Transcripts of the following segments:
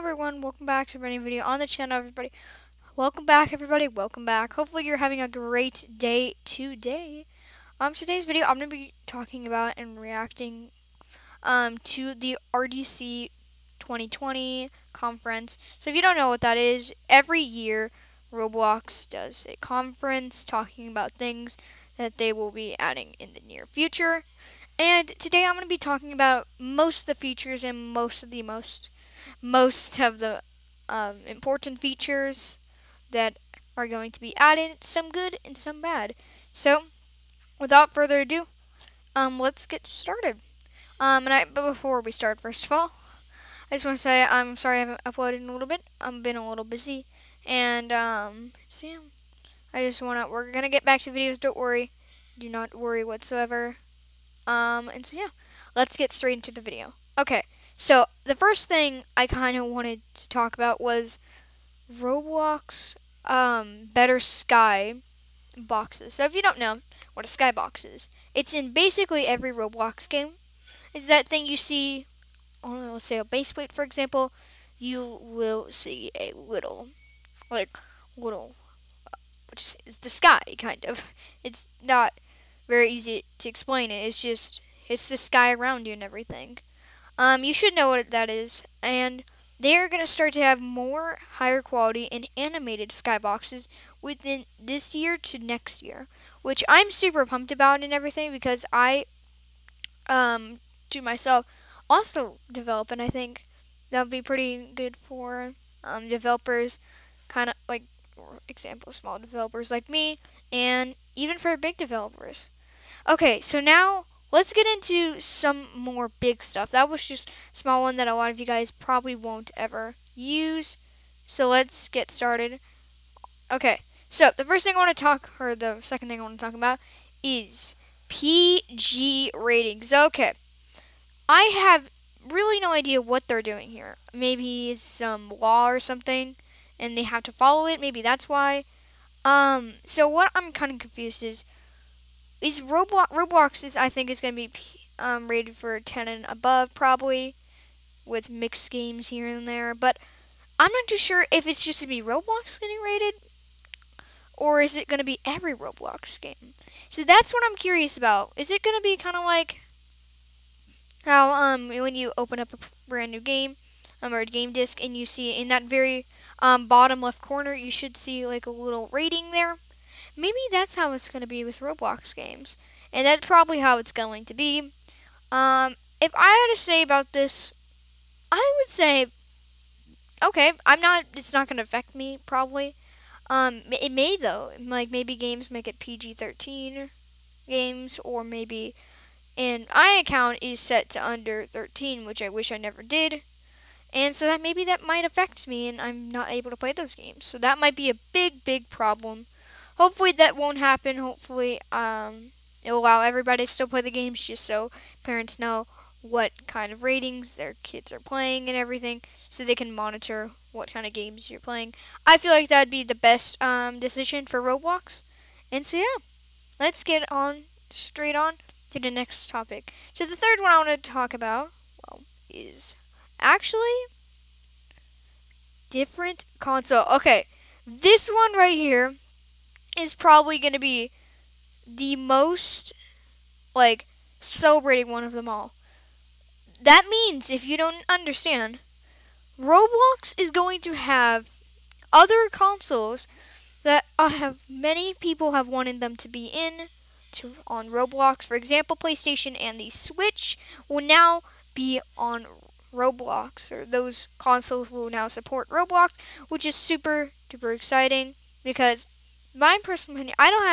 everyone, welcome back to a brand new video on the channel, everybody. Welcome back, everybody. Welcome back. Hopefully you're having a great day today. Today's video I'm going to be talking about and reacting to the RDC 2020 conference. So if you don't know what that is, every year Roblox does a conference talking about things that they will be adding in the near future. And today I'm going to be talking about most of the features and most of the important features that are going to be added, some good and some bad. So, without further ado, let's get started. But before we start, first of all, I just want to say I'm sorry I haven't uploaded in a little bit. I've been a little busy, and so yeah, we're gonna get back to videos. Don't worry, do not worry whatsoever. And so yeah, let's get straight into the video. Okay. So, the first thing I kind of wanted to talk about was Roblox better sky boxes. So, if you don't know what a sky box is, it's in basically every Roblox game. It's that thing you see on, let's say, a base plate, for example. You will see a little, which is the sky, kind of. It's not very easy to explain it. It's the sky around you and everything. You should know what that is, and they're going to start to have more higher quality and animated skyboxes within this year to next year, which I'm super pumped about and everything because I, to myself, also develop, and I think that would be pretty good for developers, kind of like, for example, small developers like me, and even for big developers. Okay, so now let's get into some more big stuff. That was just a small one that a lot of you guys probably won't ever use. So let's get started. Okay, so the second thing I want to talk about is PG ratings. Okay, I have really no idea what they're doing here. Maybe it's some law or something, and they have to follow it. Maybe that's why. So what I'm kind of confused is Roblox I think is going to be rated for 10 and above, probably, with mixed games here and there. But I'm not too sure if it's just going to be Roblox getting rated, or is it going to be every Roblox game? So that's what I'm curious about. Is it going to be kind of like how when you open up a brand new game, or a game disc, and you see in that very bottom left corner, you should see like a little rating there. Maybe that's how it's going to be with Roblox games. And that's probably how it's going to be. If I had to say about this, I would say, okay, it's not going to affect me, probably. It may, though. Like, maybe games make it PG-13 games, or maybe my account is set to under 13, which I wish I never did. And so maybe that might affect me, and I'm not able to play those games. So that might be a big, big problem. Hopefully that won't happen. Hopefully it'll allow everybody to still play the games, just so parents know what kind of ratings their kids are playing and everything, so they can monitor what kind of games you're playing. I feel like that'd be the best decision for Roblox. And so yeah, let's get straight on to the next topic. So the third one I want to talk about, is actually different console. Okay, this one right here is probably going to be the most, celebrated one of them all. That means, if you don't understand, Roblox is going to have other consoles that many people have wanted them to be on Roblox. For example, PlayStation and the Switch will now be on Roblox, or those consoles will now support Roblox, which is super duper exciting because my personal opinion, I don't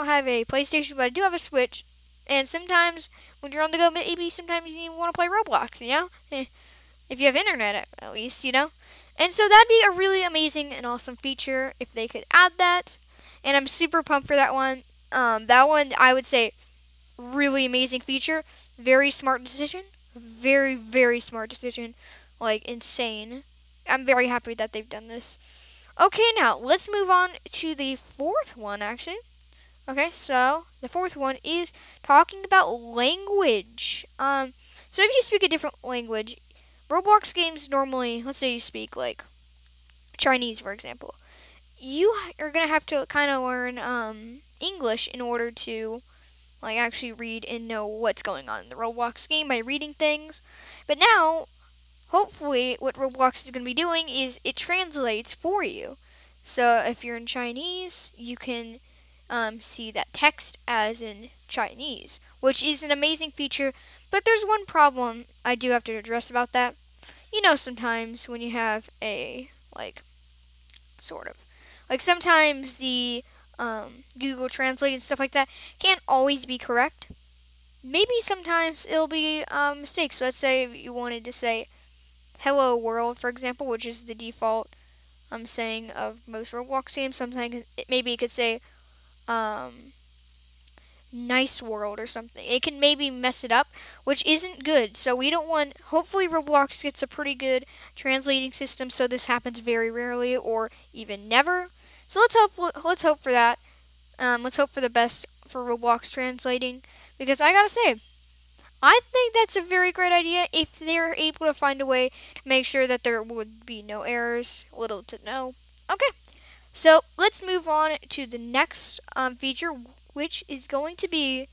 have a PlayStation, but I do have a Switch, and sometimes when you're on the go, maybe sometimes you want to play Roblox, you know, if you have internet at least, you know, and so that'd be a really amazing and awesome feature if they could add that, and I'm super pumped for that one. That one, I would say, really amazing feature, very smart decision, very, very smart decision, like insane. I'm very happy that they've done this. Okay, now, let's move on to the fourth one, actually. Okay, so, the fourth one is talking about language. So if you speak a different language, Roblox games normally, let's say you speak like Chinese, for example, you are gonna have to kind of learn English in order to like actually read and know what's going on in the Roblox game by reading things. But now, hopefully, what Roblox is gonna be doing is it translates for you. So if you're in Chinese, you can see that text as in Chinese, which is an amazing feature. But there's one problem I do have to address about that. You know, sometimes when you have a like sort of like sometimes the Google Translate and stuff like that can't always be correct. Maybe sometimes it'll be mistakes. So let's say if you wanted to say "Hello World," for example, which is the default saying of most Roblox games. Sometimes maybe it could say "Nice World" or something. It can maybe mess it up, which isn't good. So we don't want. Hopefully, Roblox gets a pretty good translating system, so this happens very rarely or even never. So let's hope. Let's hope for that. Let's hope for the best for Roblox translating, because I gotta say, I think that's a very great idea if they're able to find a way to make sure that there would be no errors, little to no. Okay, so let's move on to the next feature, which is going to be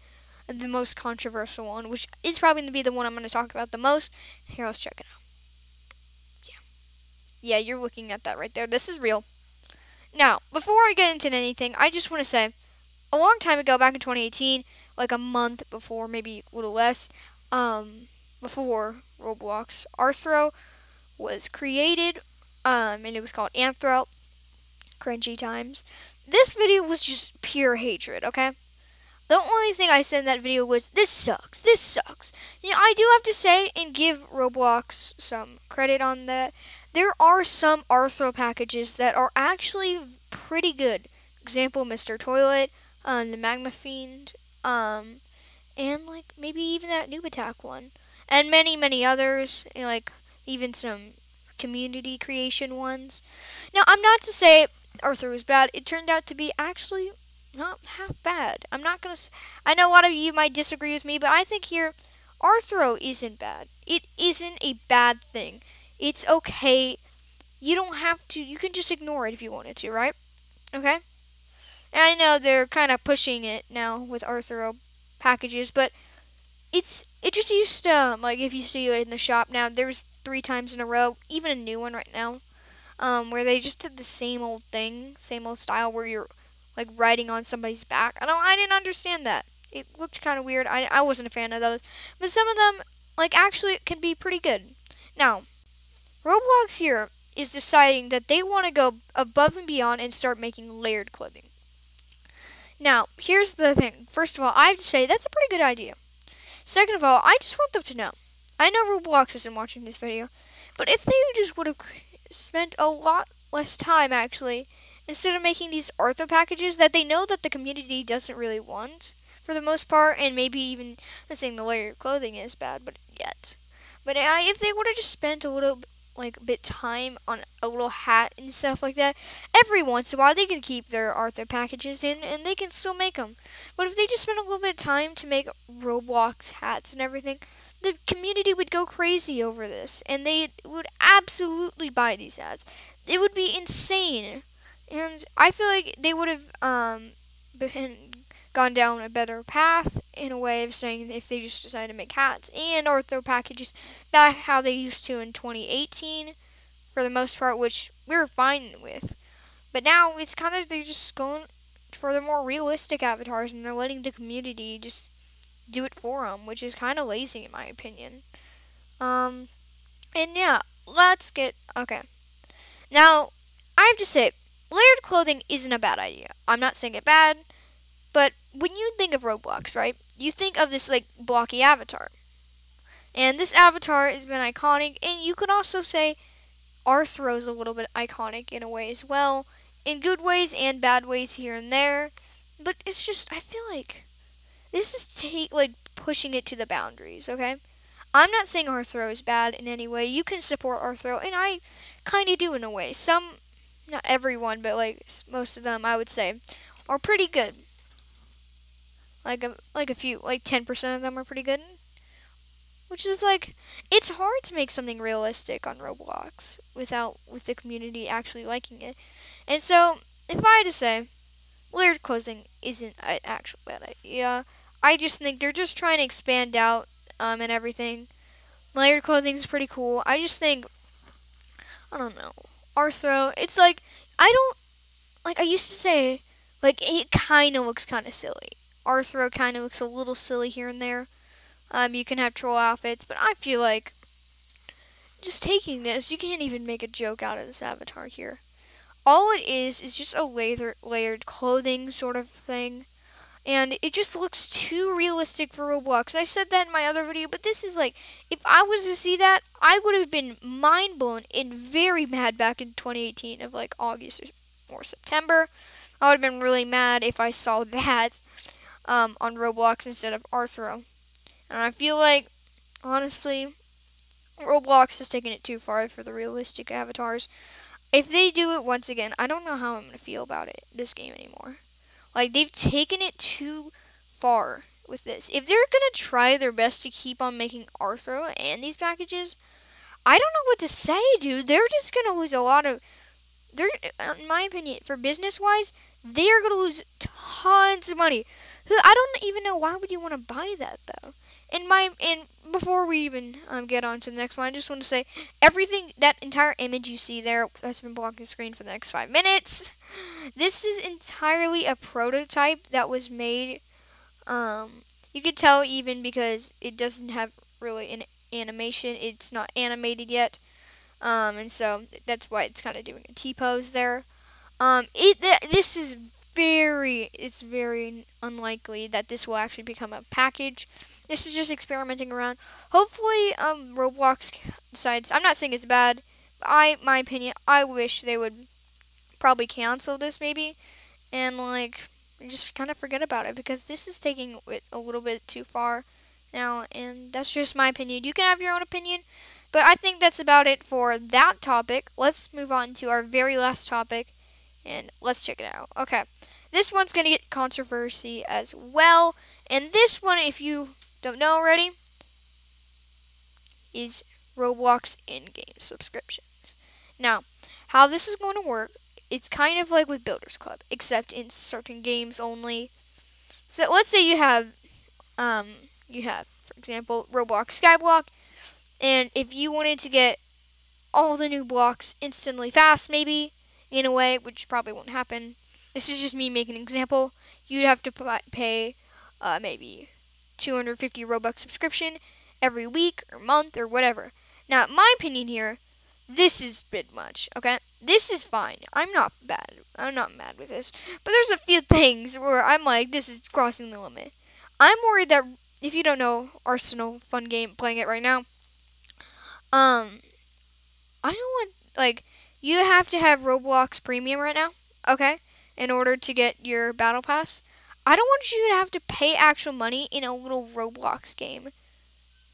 the most controversial one, which is probably going to be the one I'm going to talk about the most. Here, let's check it out. Yeah, you're looking at that right there. This is real. Now, before I get into anything, I just want to say, a long time ago, back in 2018, like a month before, maybe a little less, before Roblox, Arthro was created, and it was called Anthro. Cringy times. This video was just pure hatred, okay? The only thing I said in that video was, this sucks, this sucks. You know, I do have to say and give Roblox some credit on that. There are some Arthro packages that are actually pretty good. Example, Mr. Toilet, the Magma Fiend, and like maybe even that Noob Attack one. And many, many others, like even some community creation ones. Now, I'm not to say Arthur was bad. It turned out to be actually not half bad. I'm not gonna. I know a lot of you might disagree with me, but I think here, Arthro isn't bad. It isn't a bad thing. It's okay. You don't have to. You can just ignore it if you wanted to, right? Okay. And I know they're kind of pushing it now with Arthro packages, but it just used to like if you see it in the shop now. There's 3 times in a row, even a new one right now, where they just did the same old thing, same old style, where you're like riding on somebody's back. I didn't understand that. It looked kind of weird. I wasn't a fan of those, but some of them like actually can be pretty good. Now, Roblox here is deciding that they want to go above and beyond and start making layered clothing. Now, here's the thing. First of all, I have to say that's a pretty good idea. Second of all, I just want them to know. I know Roblox isn't watching this video, but if they just would have spent a lot less time, actually, instead of making these Arthur packages that they know that the community doesn't really want, for the most part, and maybe even, not saying the layered clothing is bad, but yet. But if they would have just spent a little bit time on a little hat and stuff like that, every once in a while they can keep their Arthur packages in and they can still make them. But if they just spent a little bit of time to make Roblox hats and everything, the community would go crazy over this and they would absolutely buy these hats. It would be insane. And I feel like they would have gone down a better path in a way of saying if they just decided to make hats and Arthur packages back how they used to in 2018 for the most part, which we were fine with. But now it's kind of they're just going for the more realistic avatars and they're letting the community just do it for them, which is kind of lazy in my opinion. And yeah, let's get okay. Now, I have to say, layered clothing isn't a bad idea. I'm not saying it bad. But when you think of Roblox, right, you think of this, like, blocky avatar. And this avatar has been iconic, and you could also say Arthro's a little bit iconic in a way as well, in good ways and bad ways here and there. But it's just, I feel like this is, pushing it to the boundaries, okay? I'm not saying Arthro is bad in any way. You can support Arthro, and I kind of do in a way. Some, not everyone, but, like, most of them, I would say, are pretty good. Like a few, like 10% of them are pretty good. which is like, it's hard to make something realistic on Roblox with the community actually liking it. And so, if I had to say, layered clothing isn't an actual bad idea. I just think they're just trying to expand out and everything. Layered clothing is pretty cool. I just think, I don't know, Arthro. It's like, I don't like. I used to say, like, it kind of looks kind of silly. Arthro kind of looks a little silly here and there. You can have troll outfits, but I feel like just taking this, you can't even make a joke out of this avatar here. All it is just a layered clothing sort of thing. And it just looks too realistic for Roblox. I said that in my other video, but this is like, if I was to see that, I would have been mind blown and very mad back in 2018 of like August or September. I would have been really mad if I saw that on Roblox instead of Arthro. And I feel like, honestly, Roblox has taken it too far for the realistic avatars. If they do it once again, I don't know how I'm going to feel about this game anymore. Like, they've taken it too far with this. If they're going to try their best to keep on making Arthro and these packages, I don't know what to say, dude. They're just going to lose a lot of... in my opinion, for business-wise, they are going to lose tons of money. I don't even know why would you want to buy that, though. And before we even get on to the next one, I just want to say everything, that entire image you see there that's been blocking the screen for the next 5 minutes, this is entirely a prototype that was made. You could tell even because it doesn't have really an animation. It's not animated yet. And so that's why it's kind of doing a T-pose there. This is it's very unlikely that this will actually become a package. This is just experimenting around. Hopefully, Roblox decides. I'm not saying it's bad. My opinion, I wish they would probably cancel this maybe, and like just kind of forget about it because this is taking it a little bit too far now, and that's just my opinion. You can have your own opinion, but I think that's about it for that topic. Let's move on to our very last topic, and let's check it out. Okay, this one's gonna get controversy as well, and this one, if you don't know already, is Roblox in-game subscriptions. Now, how this is going to work, it's kind of like with Builders Club, except in certain games only. So let's say you have, for example, Roblox Skyblock, and if you wanted to get all the new blocks instantly fast, maybe, in a way, which probably won't happen. This is just me making an example. You'd have to pay maybe 250 Robux subscription every week or month or whatever. Now, my opinion here, this is a bit much, okay? This is fine. I'm not mad with this. But there's a few things where I'm like, this is crossing the limit. I'm worried that, if you don't know Arsenal, fun game, playing it right now, I don't want, like, you have to have Roblox Premium right now, okay, in order to get your Battle Pass. I don't want you to have to pay actual money in a little Roblox game,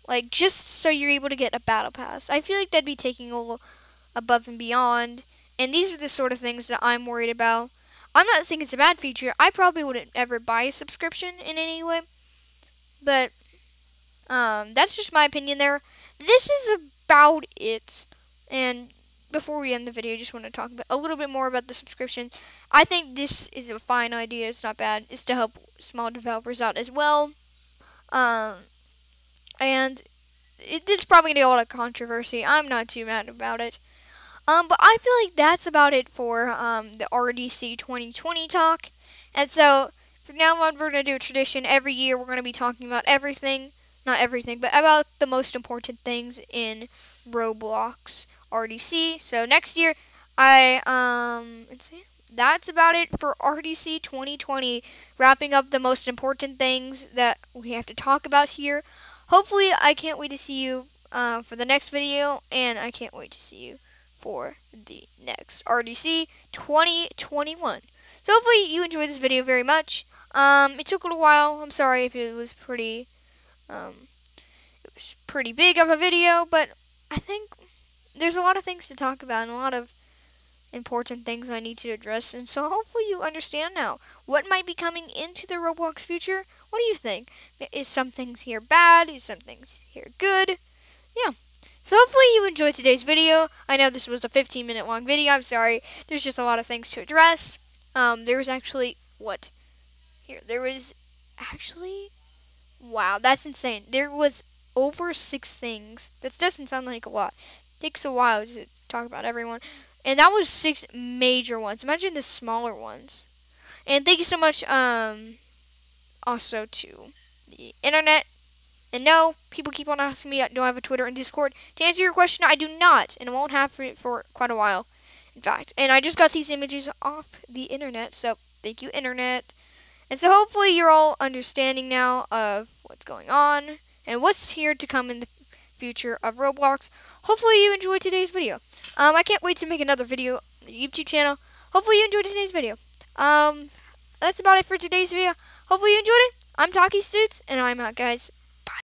like, just so you're able to get a Battle Pass. I feel like that'd be taking a little above and beyond, and these are the sort of things that I'm worried about. I'm not saying it's a bad feature. I probably wouldn't ever buy a subscription in any way, but that's just my opinion there. This is about it, and before we end the video, I just want to talk a little bit more about the subscription. I think this is a fine idea. It's not bad. It's to help small developers out as well. And it's probably going to get a lot of controversy. I'm not too mad about it. But I feel like that's about it for the RDC 2020 talk. And so, from now on, we're going to do a tradition. Every year, we're going to be talking about everything. Not everything, but about the most important things in Roblox RDC. So next year, let's see. That's about it for RDC 2020. Wrapping up the most important things that we have to talk about here. Hopefully, I can't wait to see you for the next video, and I can't wait to see you for the next RDC 2021. So hopefully you enjoyed this video very much. It took a little while. I'm sorry if it was pretty big of a video, but I think there's a lot of things to talk about and important things I need to address, and so hopefully you understand now what might be coming into the Roblox future. What do you think? Is some things here bad? Is some things here good? Yeah. So hopefully you enjoyed today's video. I know this was a 15-minute long video. I'm sorry. There's just a lot of things to address. There was actually, what? Here, there was actually, wow, that's insane. There was over 6 things. That doesn't sound like a lot. It takes a while to talk about everyone. And that was 6 major ones. Imagine the smaller ones. And thank you so much, also to the internet. And no, people keep on asking me, do I have a Twitter and Discord? To answer your question, I do not. And I won't have it for quite a while, in fact. And I just got these images off the internet, so thank you, internet. And so hopefully you're all understanding now of what's going on and what's here to come in the future of Roblox. Hopefully you enjoyed today's video. I can't wait to make another video on the YouTube channel. Hopefully you enjoyed today's video. That's about it for today's video. Hopefully you enjoyed it. I'm TakisToots, and I'm out, guys.